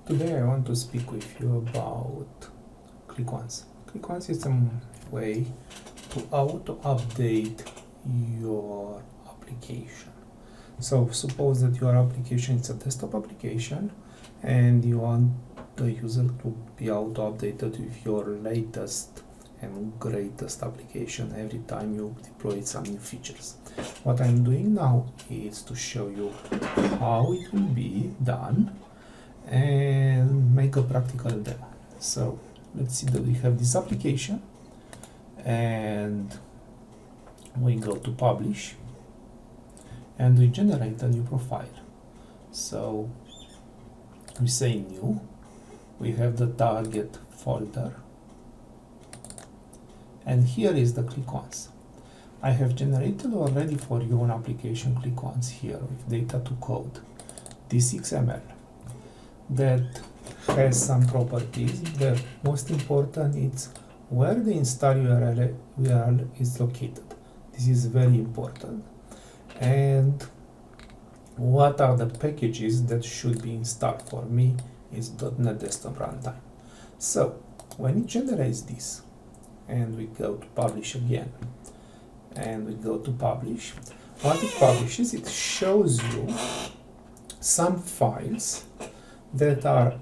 Today I want to speak with you about ClickOnce. ClickOnce is a way to auto-update your application. So suppose that your application is a desktop application and you want the user to be auto-updated with your latest and greatest application every time you deploy some new features. What I'm doing now is to show you how it will be done and make a practical demo. So let's see that we have this application and we go to publish and we generate a new profile. So we say new, we have the target folder, and here is the ClickOnce. I have generated already for you an application ClickOnce here with data to code, this XML, that has some properties. The most important is where the install URL is located. This is very important. And what are the packages that should be installed? For me is .NET Desktop Runtime. So when it generates this and we go to publish again and we go to publish, what it publishes, it shows you some files that are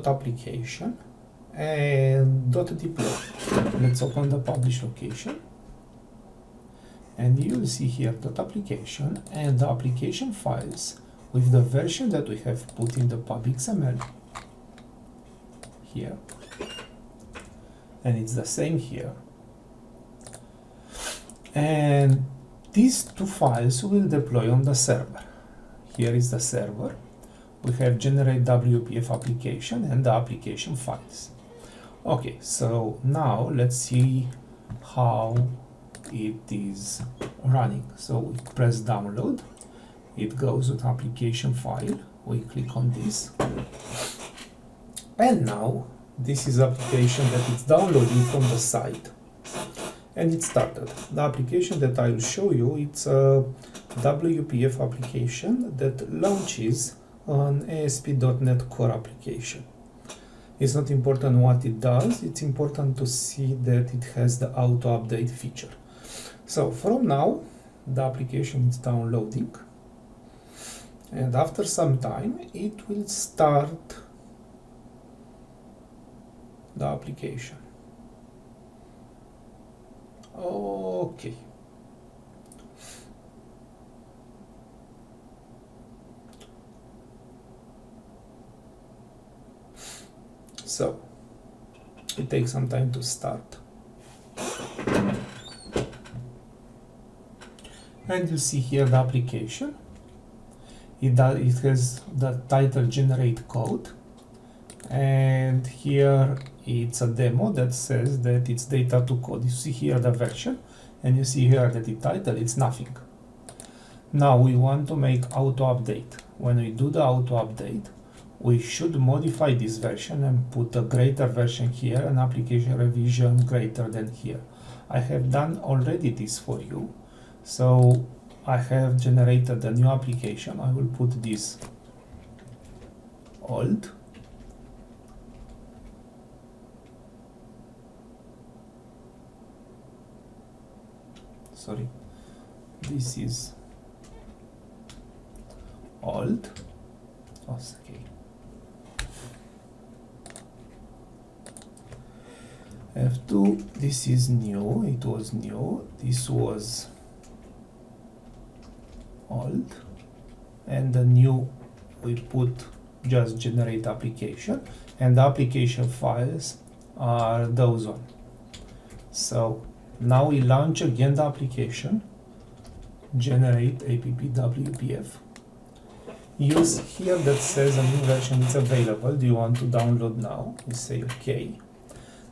.application and .deploy. Let's open the publish location and you will see here .application and the application files with the version that we have put in the pub XML here, and it's the same here. And these two files will deploy on the server. Here is the server. We have generate WPF application and the application files. Okay, so now let's see how it is running. So we press download, it goes with application file, we click on this, and now this is application that it's downloading from the site, and it started. The application that I will show you, it's a WPF application that launches an ASP.NET Core application. It's not important what it does, it's important to see that it has the auto-update feature. So from now, the application is downloading, and after some time, it will start the application. Okay. So it takes some time to start. And you see here the application. It has the title generate code, and here it's a demo that says that it's data to code. You see here the version, and you see here that the title, it's nothing. Now we want to make auto update. When we do the auto update, we should modify this version and put a greater version here, an application revision greater than here. I have done already this for you. So I have generated a new application. I will put this old. Sorry, this is old. Okay. F2, this is new, it was new, this was old, and the new we put just generate application, and the application files are those one. So now we launch again the application, generate app WPF. Use here that says a new version is available. Do you want to download now? We say okay.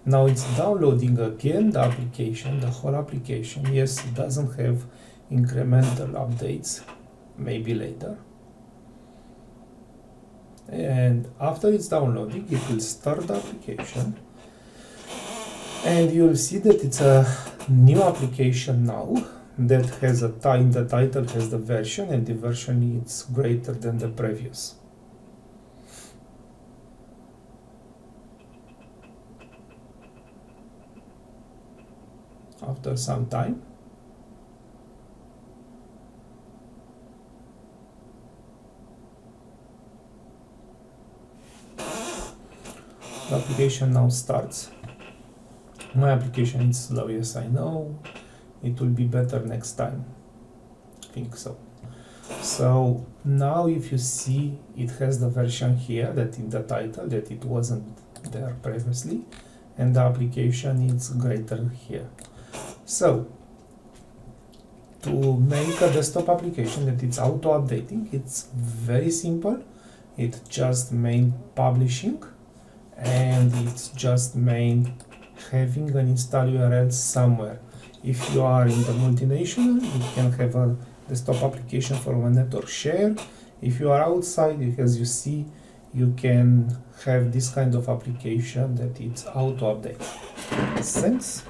Now it's downloading again the application, the whole application. Yes, it doesn't have incremental updates, maybe later. And after it's downloading, it will start the application. And you'll see that it's a new application now that has the title has the version, and the version is greater than the previous. after some time. The application now starts. My application is slow, yes I know. It will be better next time. I think so. So now if you see, it has the version here that in the title that it wasn't there previously, and the application is greater here. So to make a desktop application that it's auto-updating, it's very simple. It just means publishing, and it's just means having an install URL somewhere. If you are in the multinational, you can have a desktop application from a network share. If you are outside, as you see, you can have this kind of application that it's auto-update. Thanks.